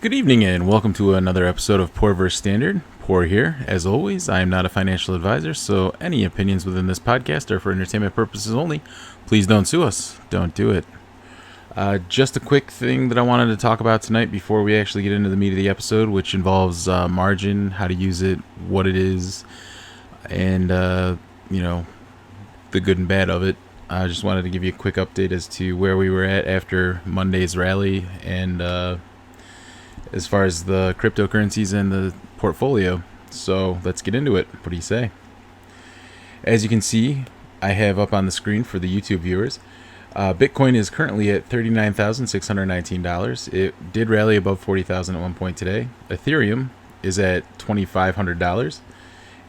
Good evening and welcome to another episode of Poor vs. Standard. Poor here. As always, I am not a financial advisor, so any opinions within this podcast are for entertainment purposes only. Please don't sue us. Don't do it. Just a quick thing that I wanted to talk about tonight before we actually get into the meat of the episode, which involves margin, how to use it, what it is, and, the good and bad of it. I just wanted to give you a quick update as to where we were at after Monday's rally and as far as the cryptocurrencies and the portfolio. So let's get into it. What do you say? As you can see, I have up on the screen for the YouTube viewers, Bitcoin is currently at $39,619. It did rally above $40,000 at one point today. Ethereum is at $2,500,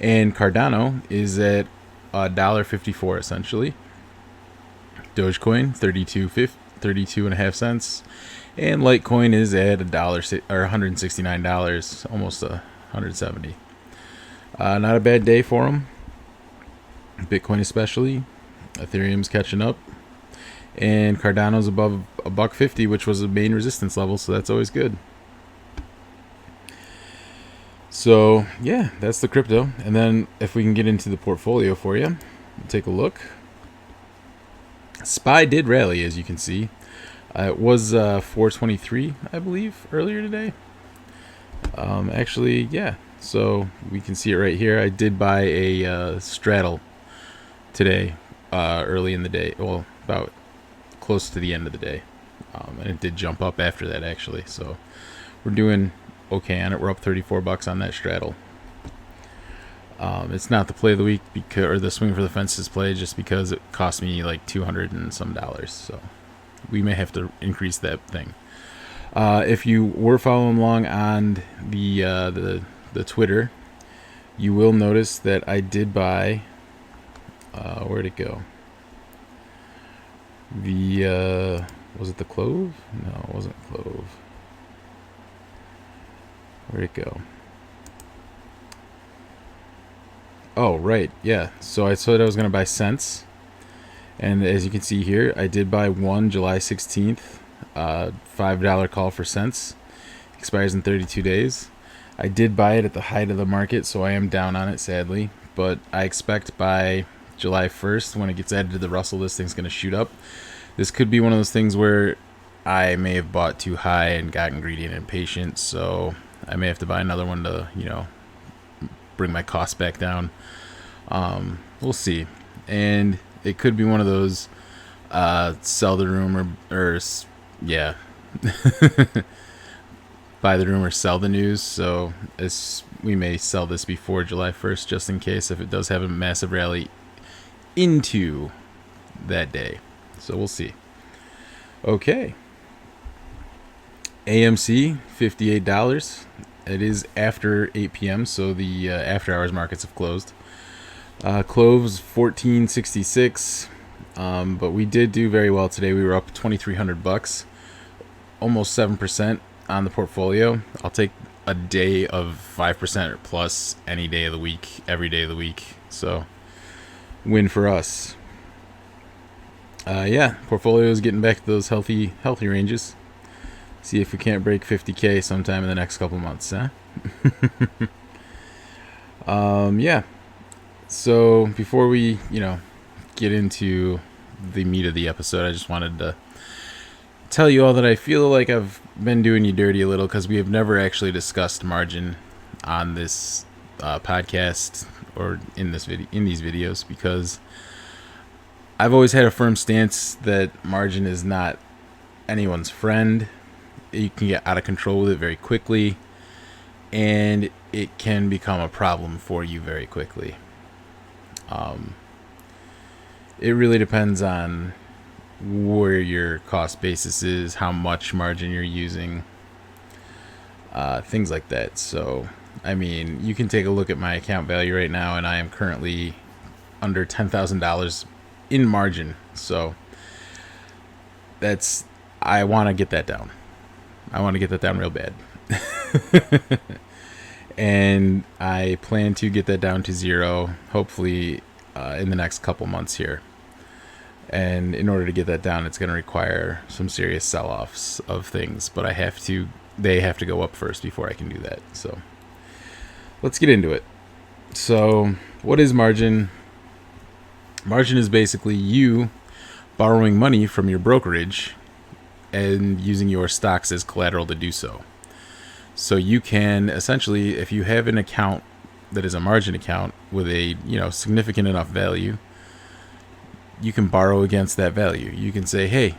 and Cardano is at $1.54 essentially. Dogecoin 32.5 cents, and Litecoin is at $169, almost $170. Not a bad day for them. Bitcoin especially. Ethereum's catching up, and Cardano's above $1.50, which was the main resistance level, so that's always good. So yeah, that's the crypto. And then if we can get into the portfolio for you, take a look. SPY did rally, as you can see. It was 423, I believe, earlier today. Actually, yeah. So we can see it right here. I did buy a straddle today, early in the day. Well, about close to the end of the day. And it did jump up after that, actually. So we're doing okay on it. We're up $34 on that straddle. It's not the play of the week or the swing for the fences play, just because it cost me like $200 and some. So we may have to increase that thing. If you were following along on the Twitter, you will notice that I did buy. Where'd it go? Was it the Clove? No, it wasn't Clove. Where'd it go? Oh, right, yeah. So I said I was going to buy cents. And as you can see here, I did buy one July 16th, $5 call for cents. Expires in 32 days. I did buy it at the height of the market, so I am down on it, sadly. But I expect by July 1st, when it gets added to the Russell, this thing's going to shoot up. This could be one of those things where I may have bought too high and gotten greedy and impatient, so I may have to buy another one to, bring my costs back down. We'll see. And it could be one of those sell the rumor, or yeah, buy the rumor, sell the news. So we may sell this before July 1st, just in case, if it does have a massive rally into that day. So we'll see. Okay. AMC, $58. It is after 8 p.m., so the after-hours markets have closed. Cloves, $14.66, but we did do very well today. We were up $2,300, almost 7% on the portfolio. I'll take a day of 5% or plus any day of the week, every day of the week. So, win for us. Portfolio is getting back to those healthy ranges. See if we can't break 50K sometime in the next couple months, huh? Yeah. So before we, get into the meat of the episode, I just wanted to tell you all that I feel like I've been doing you dirty a little, because we have never actually discussed margin on this podcast or in these videos, because I've always had a firm stance that margin is not anyone's friend. You can get out of control with it very quickly, and it can become a problem for you very quickly. It really depends on where your cost basis is, how much margin you're using, things like that. So, you can take a look at my account value right now, and I am currently under $10,000 in margin. So I want to get that down. I want to get that down real bad. And I plan to get that down to zero, hopefully in the next couple months here. And in order to get that down, it's going to require some serious sell-offs of things. But I have to they have to go up first before I can do that. So let's get into it. So what is margin? Margin is basically you borrowing money from your brokerage and using your stocks as collateral to do so. So you can essentially, if you have an account that is a margin account with a significant enough value, you can borrow against that value. You can say, hey,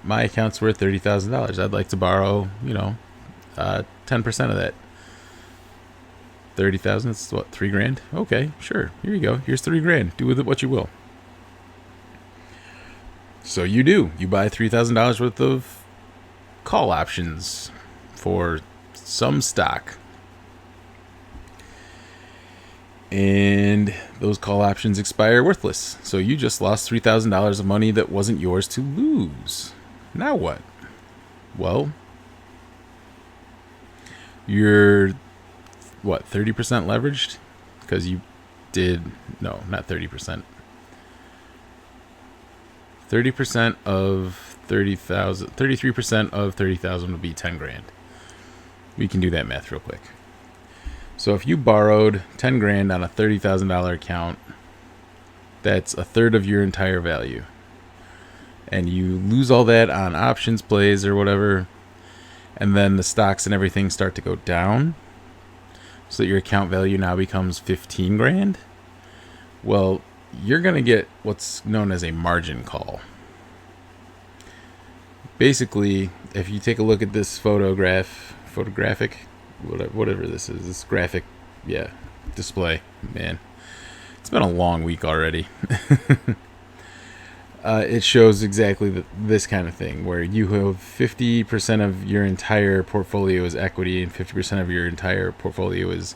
my account's worth $30,000. I'd like to borrow 10% of that. 30,000, it's what, $3,000? Okay, sure. Here you go. Here's $3,000. Do with it what you will. So you do. You buy $3,000 worth of call options for some stock. And those call options expire worthless. So you just lost $3,000 of money that wasn't yours to lose. Now what? Well, you're 30% leveraged? Because you did, no, not 30%. 30% of 30,000, 33% of 30,000 would be 10 grand. We can do that math real quick. So if you borrowed 10 grand on a $30,000 account, that's a third of your entire value. And you lose all that on options plays or whatever, and then the stocks and everything start to go down, so that your account value now becomes 15 grand. Well, you're going to get what's known as a margin call. Basically, if you take a look at this photographic, whatever this is, this graphic, display, man, it's been a long week already. It shows exactly this kind of thing, where you have 50% of your entire portfolio is equity and 50% of your entire portfolio is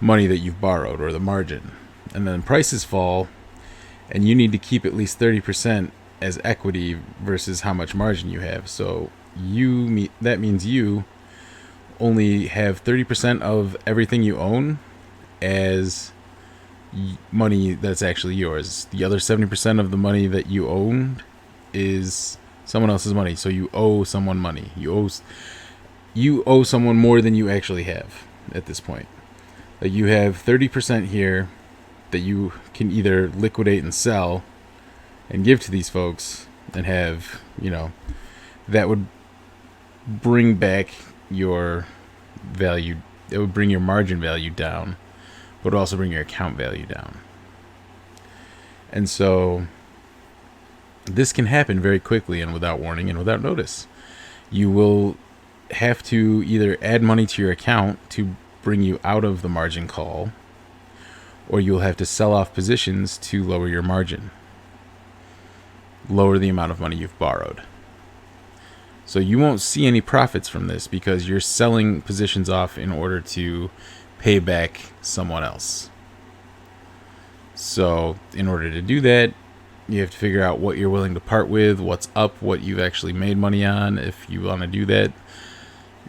money that you've borrowed, or the margin. And then prices fall, and you need to keep at least 30% as equity versus how much margin you have. So that means you only have 30% of everything you own as money that's actually yours. The other 70% of the money that you own is someone else's money. So you owe someone money. You owe someone more than you actually have at this point. Like, you have 30% here that you can either liquidate and sell and give to these folks, and have, that would bring back your value. It would bring your margin value down, but also bring your account value down. And so this can happen very quickly and without warning and without notice. You will have to either add money to your account to bring you out of the margin call, or you'll have to sell off positions to lower your margin, lower the amount of money you've borrowed. So you won't see any profits from this because you're selling positions off in order to pay back someone else. So in order to do that, you have to figure out what you're willing to part with, what's up, what you've actually made money on, if you want to do that,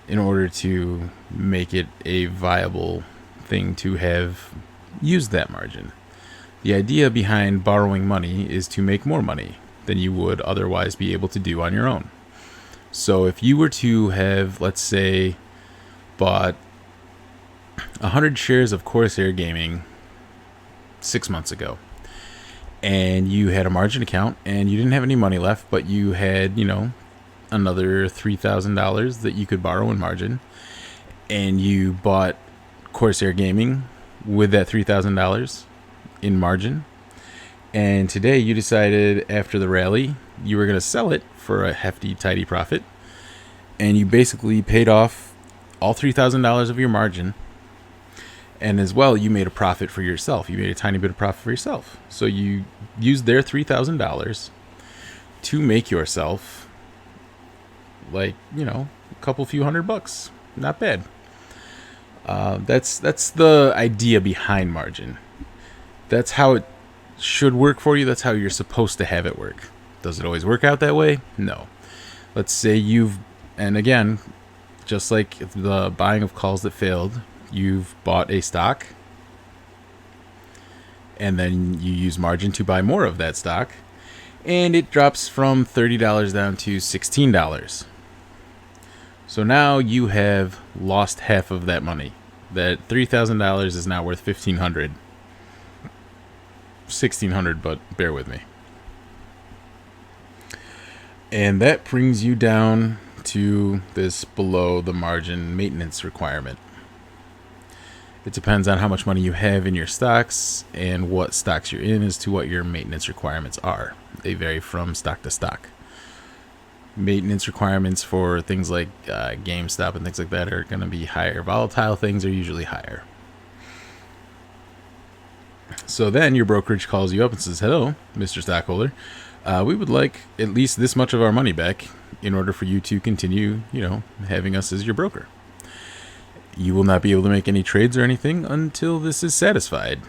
in order to make it a viable thing to have used that margin. The idea behind borrowing money is to make more money than you would otherwise be able to do on your own. So if you were to have, let's say, bought 100 shares of Corsair Gaming 6 months ago, and you had a margin account and you didn't have any money left, but you had, another $3,000 that you could borrow in margin, and you bought Corsair Gaming with that $3,000 in margin, and today you decided after the rally you were going to sell it for a hefty, tidy profit, and you basically paid off all $3,000 of your margin, and as well you made a profit for yourself. You made a tiny bit of profit for yourself. So you used their $3,000 to make yourself, a couple few $100. Not bad. That's the idea behind margin. That's how it should work for you. That's how you're supposed to have it work. Does it always work out that way? No. Let's say and again, just like the buying of calls that failed, you've bought a stock, and then you use margin to buy more of that stock, and it drops from $30 down to $16. So now you have lost half of that money. That $3,000 is now worth $1,500. $1,600, but bear with me. And that brings you down to this below the margin maintenance requirement. It depends on how much money you have in your stocks and what stocks you're in as to what your maintenance requirements are. They vary from stock to stock. Maintenance requirements for things like GameStop and things like that are going to be higher. Volatile things are usually higher. So then your brokerage calls you up and says, "Hello, Mr. Stockholder. We would like at least this much of our money back in order for you to continue, having us as your broker. You will not be able to make any trades or anything until this is satisfied."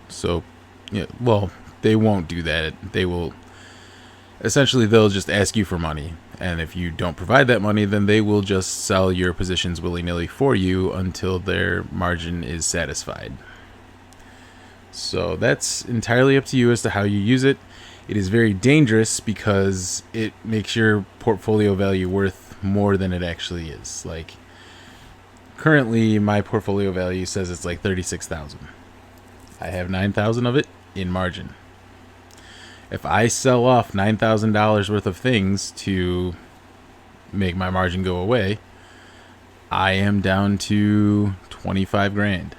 So, they won't do that. They'll just ask you for money. And if you don't provide that money, then they will just sell your positions willy-nilly for you until their margin is satisfied. So that's entirely up to you as to how you use it. It is very dangerous because it makes your portfolio value worth more than it actually is. Like, currently my portfolio value says it's like $36,000. I have $9,000 of it in margin. If I sell off $9,000 worth of things to make my margin go away, I am down to $25,000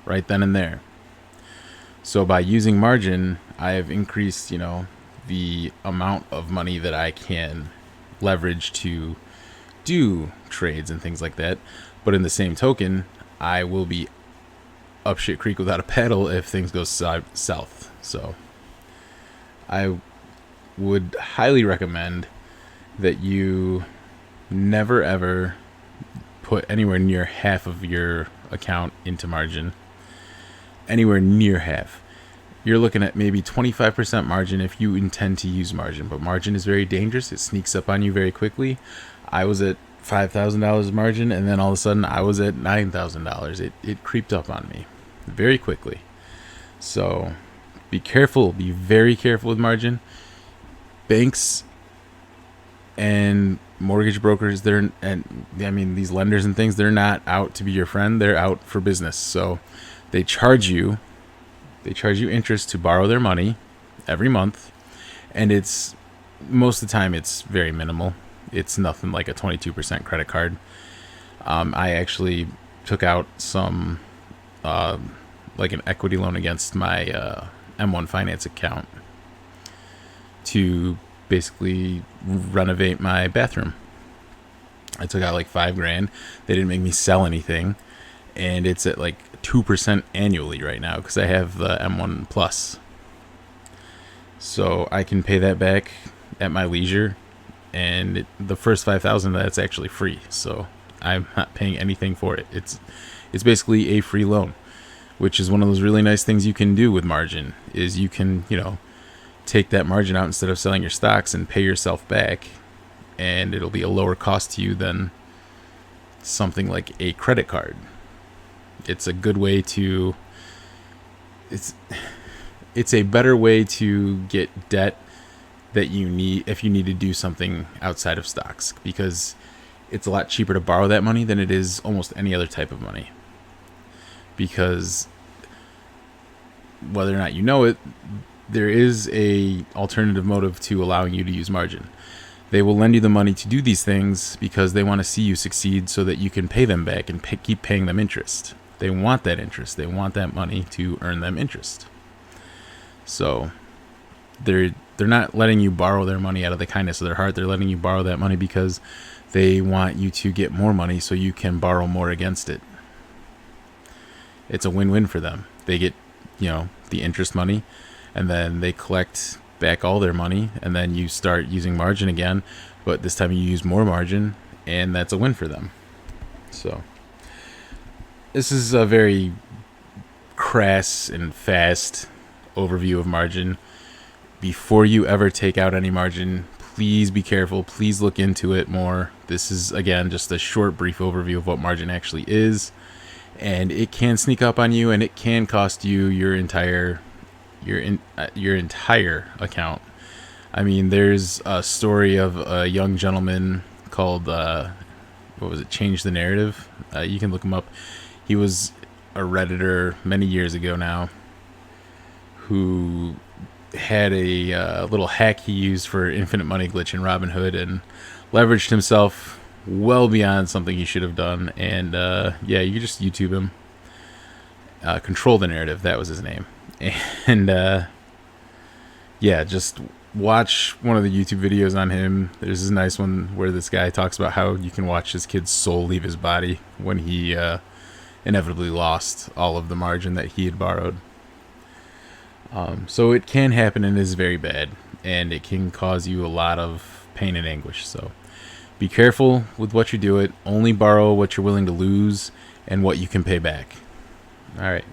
right then and there. So by using margin, I have increased, the amount of money that I can leverage to do trades and things like that. But in the same token, I will be up shit creek without a paddle if things go south. So I would highly recommend that you never ever put anywhere near half of your account into margin. Anywhere near half. You're looking at maybe 25% margin if you intend to use margin, but margin is very dangerous. It sneaks up on you very quickly. I was at $5,000 margin, and then all of a sudden I was at $9,000. It creeped up on me very quickly. So be careful. Be very careful with margin. Banks and mortgage brokers, these lenders and things, they're not out to be your friend. They're out for business. So they charge you interest to borrow their money every month, and it's most of the time it's very minimal. It's nothing like a 22% credit card. I actually took out some like an equity loan against my M1 Finance account to basically renovate my bathroom. I took out like $5,000. They didn't make me sell anything, and it's at like 2% annually right now because I have the M1 Plus. So I can pay that back at my leisure, and the first $5,000 that's actually free. So I'm not paying anything for it. It's basically a free loan, which is one of those really nice things you can do with margin. Is you can take that margin out instead of selling your stocks and pay yourself back, and it'll be a lower cost to you than something like a credit card. It's a good way to it's a better way to get debt that you need if you need to do something outside of stocks, because it's a lot cheaper to borrow that money than it is almost any other type of money. Because whether or not you know it, there is a alternative motive to allowing you to use margin. They will lend you the money to do these things because they want to see you succeed so that you can pay them back and keep paying them interest. They want that interest. They want that money to earn them interest. So they're not letting you borrow their money out of the kindness of their heart. They're letting you borrow that money because they want you to get more money so you can borrow more against it. It's a win-win for them. They get, the interest money, and then they collect back all their money, and then you start using margin again, but this time you use more margin, and that's a win for them. So this is a very crass and fast overview of margin. Before you ever take out any margin, please be careful. Please look into it more. This is, again, just a short, brief overview of what margin actually is, and it can sneak up on you, and it can cost you your entire account. I mean, there's a story of a young gentleman called what was it? Change the Narrative. You can look him up. He was a Redditor many years ago now, who had a little hack he used for infinite money glitch in Robinhood and leveraged himself well beyond something he should have done. And yeah, you just YouTube him. Control the Narrative, that was his name. And yeah, just watch one of the YouTube videos on him. There's this nice one where this guy talks about how you can watch his kid's soul leave his body when he inevitably lost all of the margin that he had borrowed. So it can happen and is very bad, and it can cause you a lot of pain and anguish. So be careful with what you do. It only borrow what you're willing to lose and what you can pay back. All right,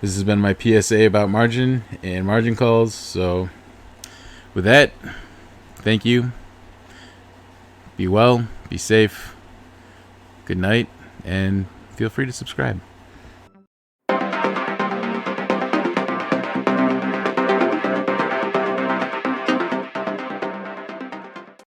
this has been my PSA about margin and margin calls. So with that, thank you. Be well, be safe. Good night, and feel free to subscribe.